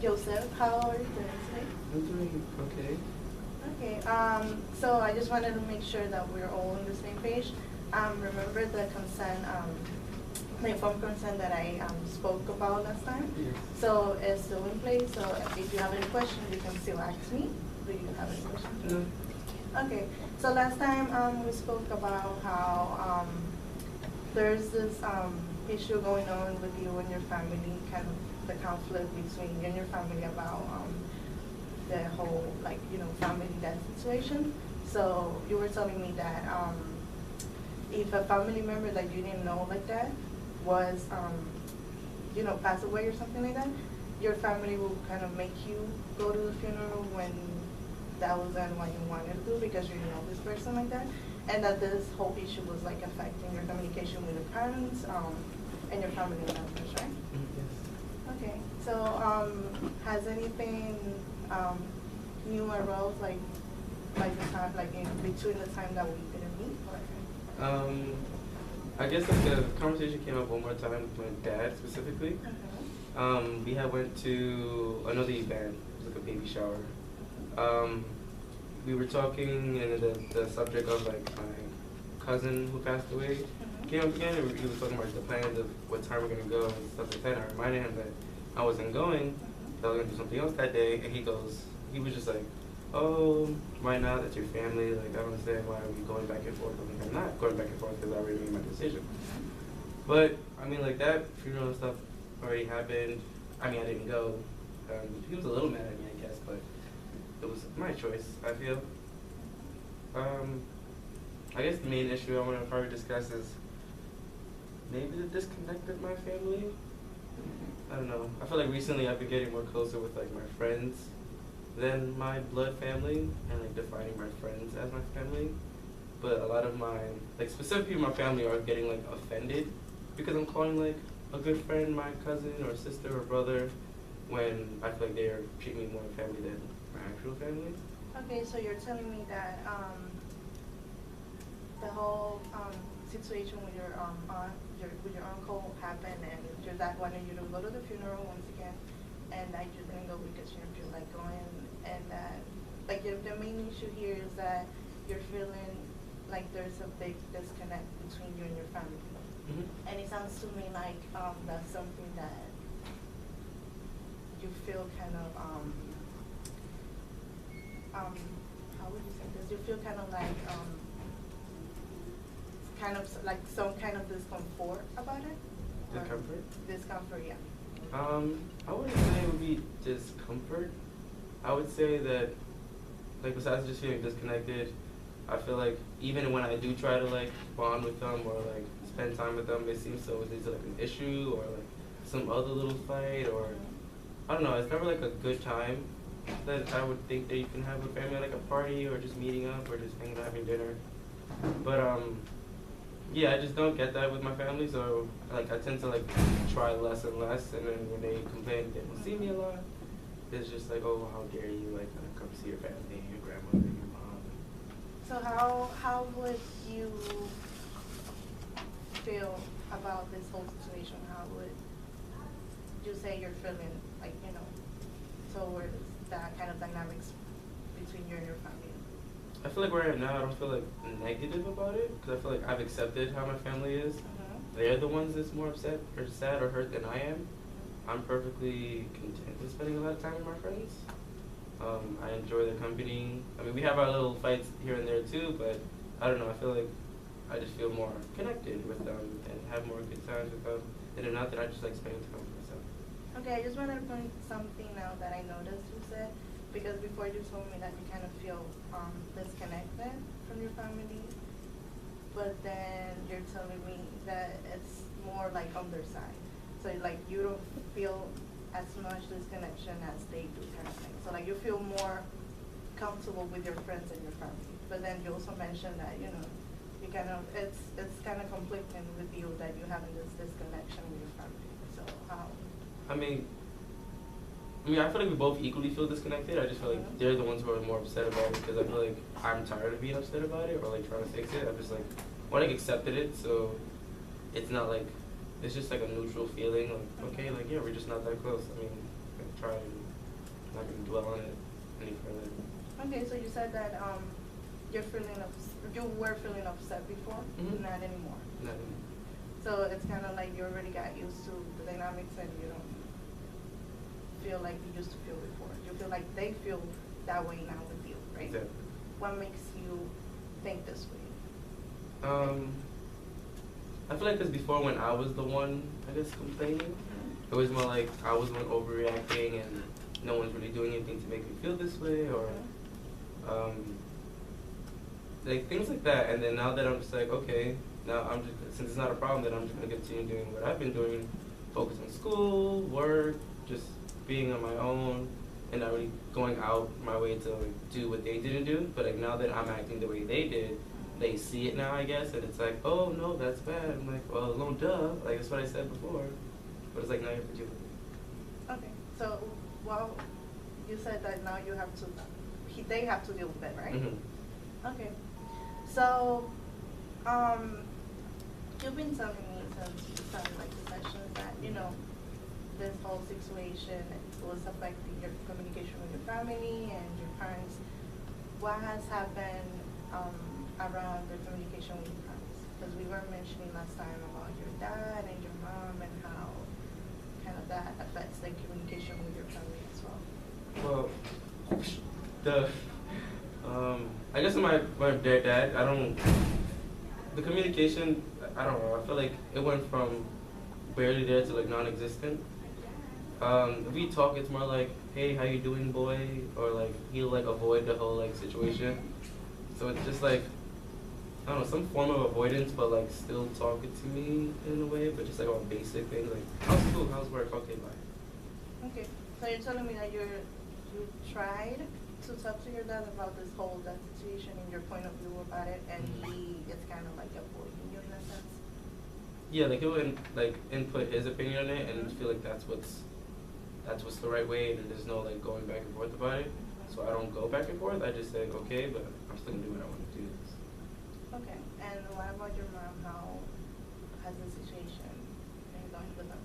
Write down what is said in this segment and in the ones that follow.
Joseph, how are you doing today? I'm doing okay. Okay, so I just wanted to make sure that we're all on the same page. Remember the consent, the informed consent that I spoke about last time? Yes. So it's still in place, so if you have any questions, you can still ask me. Do you have any questions? No. Okay, so last time we spoke about how there's this issue going on with you and your family, kind of the conflict between you and your family about the whole, like, family death situation. So you were telling me that if a family member that you didn't know like that was, passed away or something like that, your family will kind of make you go to the funeral when that wasn't what you wanted to do because you know this person like that, and that this whole issue was like affecting your communication with your parents and your family members, right? Yes. Okay, so has anything new arose like the time, like in between the time that we didn't meet? Or? I guess like the conversation came up one more time with my dad specifically. We had went to another event. It was like a baby shower. We were talking, and the subject of like my cousin who passed away came up again. And he was talking about the plans of what time we're gonna go and stuff like that. And I reminded him that I wasn't going. That I was gonna do something else that day. And he was just like, "Oh, why not? That's your family. Like, I don't understand why are we going back and forth." I'm like, "I'm not going back and forth because I already made my decision." But I mean, like that funeral and stuff already happened. I mean, I didn't go. He was a little mad at me, I guess, but it was my choice, I feel. I guess the main issue I want to probably discuss is maybe the disconnect with my family. I don't know. I feel like recently I've been getting more closer with like my friends than my blood family, and like defining my friends as my family. But a lot of my, like specifically my family are getting like offended because I'm calling like a good friend my cousin or sister or brother when I feel like they are treating me more like family than my actual family. Okay, so you're telling me that the whole situation with your aunt, with your uncle happened, and your dad wanted you to go to the funeral once again, and that you didn't go because you didn't feel like going, and that like the main issue here is that you're feeling like there's a big disconnect between you and your family, and it sounds to me like that's something that you feel kind of how would you say this? You feel kind of like some kind of discomfort about it? Discomfort? Discomfort, yeah. I wouldn't say it would be discomfort. I would say that, like, besides just feeling disconnected, I feel like even when I do try to like bond with them or like spend time with them, it seems so it's like an issue or like some other little fight, or I don't know. It's never like a good time that I would think that you can have with family, like a party or just meeting up or just hanging out having dinner. But yeah, I just don't get that with my family, so like I tend to like try less and less, and then when they complain they don't see me a lot, it's just like, oh, how dare you like come see your family, your grandmother, your mom. So how would you feel about this whole situation? How would you say you're feeling, like, towards that kind of dynamics between you and your family? I feel like where I am now, I don't feel like negative about it because I feel like I've accepted how my family is. They're the ones that's more upset or sad or hurt than I am. I'm perfectly content with spending a lot of time with my friends. I enjoy their company. I mean, we have our little fights here and there too, but I don't know. I feel like I just feel more connected with them and have more good times with them. And if not, then I just like spending time with myself. Okay, I just wanted to point something out that I noticed you said, because before you told me that you kind of feel disconnected from your family, but then you're telling me that it's more like on their side. So like you don't feel as much disconnection as they do, kind of thing. So like you feel more comfortable with your friends and your family. But then you also mentioned that, you kind of, it's kind of conflicting with you that you having this disconnection with your family. So how? I mean, I feel like we both equally feel disconnected. I just feel like they're the ones who are more upset about it because I feel like I'm tired of being upset about it or like trying to fix it. I'm just like, accepted it, so it's not like, it's just like a neutral feeling. Like, okay, like, yeah, we're just not that close. I mean, gonna try and I'm not gonna dwell on it any further. Okay, so you said that you were feeling upset before, Mhm. not anymore. Not anymore. So it's kind of like you already got used to the dynamics and you don't feel like you used to feel before. You feel like they feel that way now with you, right? Exactly. What makes you think this way? I feel like because before when I was the one, I guess, complaining, it was more like I was the one overreacting and no one's really doing anything to make me feel this way or like things like that. And then now that I'm just like, okay, now I'm just, since it's not a problem, then I'm just gonna continue doing what I've been doing, focus on school, work, just being on my own, and not really going out my way to like, do what they didn't do. But like now that I'm acting the way they did, they see it now, I guess, and it's like, oh no, that's bad. I'm like, well, no, duh. Like that's what I said before. But it's like now you have to deal with it. Okay, so well, you said that now you have to, they have to deal with it, right? Mm-hmm. Okay, so you've been telling me since you started like the sessions that this whole situation was affecting your communication with your family and your parents. What has happened around the communication with your parents? Because we were mentioning last time about your dad and your mom and how kind of that affects the communication with your family as well. Well, I guess my dad, the communication, I don't know, I feel like it went from barely there to like non-existent. If we talk, it's more like, hey, how you doing, boy? Or like, he'll like avoid the whole like situation. So it's just like, I don't know, some form of avoidance, but like still talking to me in a way, but just like all basic things like, how's school, how's work, okay, bye. Okay, so you're telling me that you tried to talk to your dad about this whole that situation and your point of view about it, and he is kind of like avoiding you in a sense. Yeah, like he would like input his opinion on it and feel like that's what's the right way, and there's no like going back and forth about it. So I don't go back and forth. I just say okay, but I'm still gonna do what I want to do. Okay, and what about your mom? How has the situation been going with them?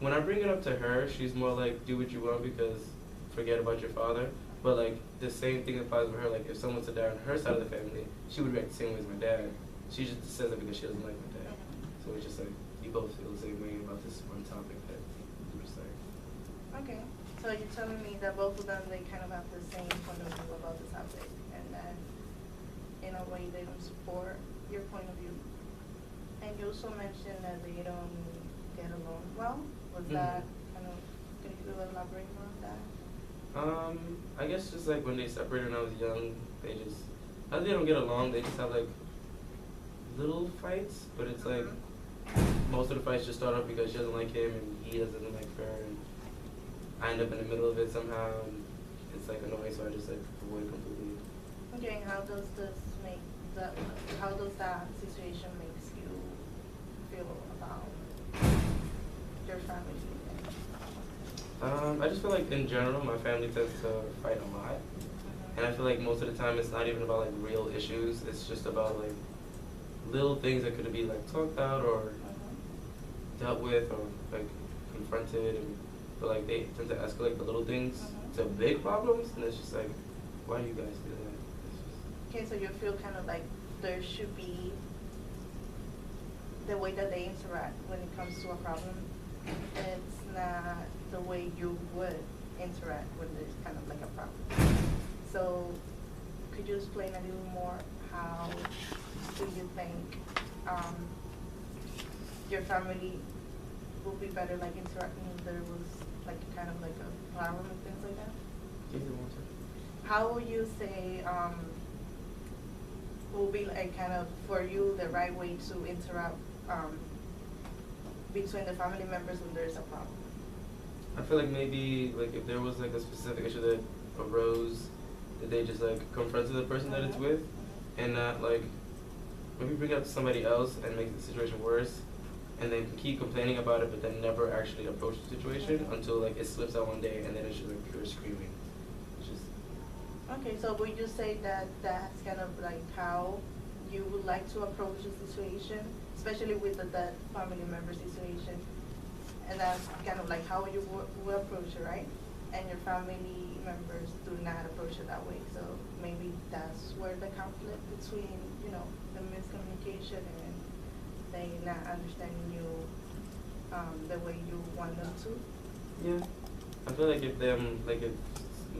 When I bring it up to her, she's more like, do what you want because forget about your father. But like the same thing applies with her. Like if someone said that on her side of the family, she would react the same way as my dad. She just says that because she doesn't like my dad. So it's just like you both feel the same way about this one topic that you were saying. Okay, so you're telling me that both of them, they kind of have the same point of view about the subject, and that in a way they don't support your point of view. And you also mentioned that they don't get along well. Was that kind of, can you elaborate more on that? I guess just like when they separated when I was young, they don't get along, they just have like little fights, but it's like most of the fights just start off because she doesn't like him and he doesn't like her, and I end up in the middle of it somehow, and it's like annoying, so I just like avoid it completely. Okay, how does that situation makes you feel about your family? I just feel like in general my family tends to fight a lot, and I feel like most of the time it's not even about like real issues, it's just about like little things that could be like talked out or dealt with or like confronted, but like they tend to escalate the little things to big problems, and it's just like, why do you guys do that? Okay, so you feel kind of like there should be the way that they interact when it comes to a problem. It's not the way you would interact when there's kind of like a problem. So could you explain a little more how do you think your family would be better like interacting if there was like kind of like a problem and things like that? How would you say will be like kind of for you the right way to interact between the family members when there's a problem? I feel like maybe like if there was like a specific issue that arose, that they just like confronted the person that it's with, and not like maybe bring it up to somebody else and make the situation worse, and then keep complaining about it, but then never actually approach the situation until like it slips out one day, and then it's just like pure screaming. It's just okay. So would you say that that's kind of like how you would like to approach the situation, especially with the family member situation? and that's kind of like how you would approach it, right? And your family members do not approach it that way. So maybe that's where the conflict between, you know, the miscommunication and they not understanding you the way you want them to. Yeah. I feel like if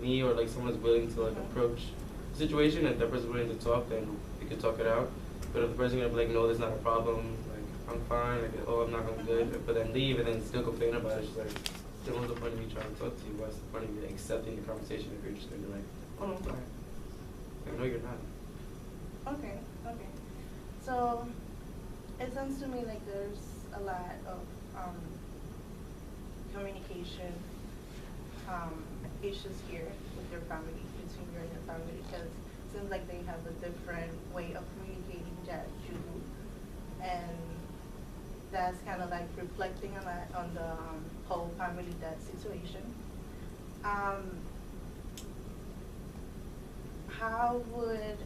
me or like someone's willing to like approach the situation and the person's willing to talk, then we could talk it out. But if the person gonna be like, no, there's not a problem, like I'm fine, like oh I'm not, I'm good, but then leave and then still complain about it, it's like then what's the point of me trying to talk to you? What's the point of me accepting the conversation if you're just gonna be like, oh no, I'm fine. Like no you're not. Okay, okay. So it sounds to me like there's a lot of communication issues here with your family, between you and your family, because it seems like they have a different way of communicating that you do. And that's kind of like reflecting a lot on the whole family debt situation. How would,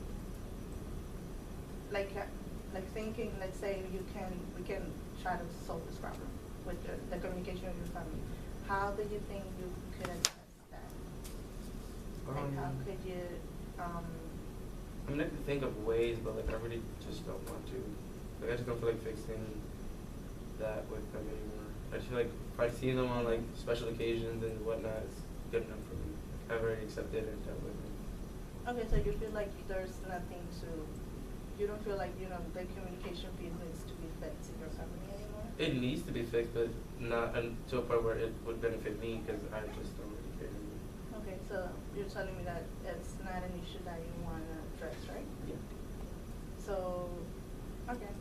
like thinking, let's say we can try to solve this problem with the communication with your family. How do you think you could address that? Like how could you, I mean I could think of ways, but like I really just don't want to. Like I just don't feel like fixing that with them anymore. I just feel like if I see them on like special occasions and whatnot, it's good enough for me. Like, I've already accepted and dealt with it. okay, so you feel like there's nothing to, you don't feel like, you know, the communication piece needs to be fixed in your family anymore? It needs to be fixed, but not to a point where it would benefit me because I just don't really care anymore. Okay, so you're telling me that it's not an issue that you want to address, right? Yeah. So, okay.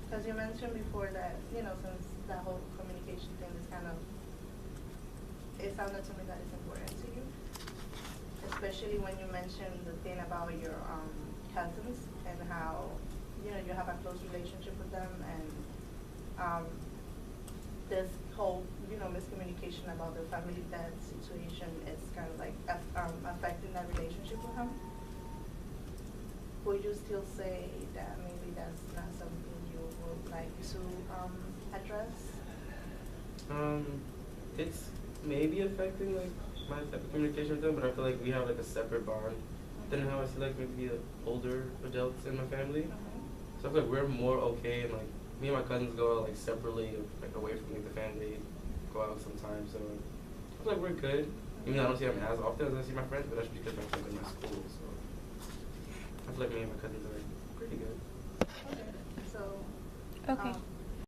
Because you mentioned before that, you know, since that whole communication thing is kind of, it sounded to me that it's important to you. Especially when you mentioned the thing about your cousins and how, you know, you have a close relationship with them and this whole, you know, miscommunication about the family debt situation is kind of like affecting that relationship with him. Would you still say that maybe that's not something you would like to address? It's maybe affecting like my type of communication with them, but I feel like we have like a separate bond than how I see like maybe the older adults in my family. So I feel like we're more okay, and like me and my cousins go out like separately, like away from like the family, go out sometimes. So I feel like we're good. Even though I don't see them as often as I see my friends, but that's because my friends are in my school. So I feel like me and my cousins are pretty good. Okay, so. Okay.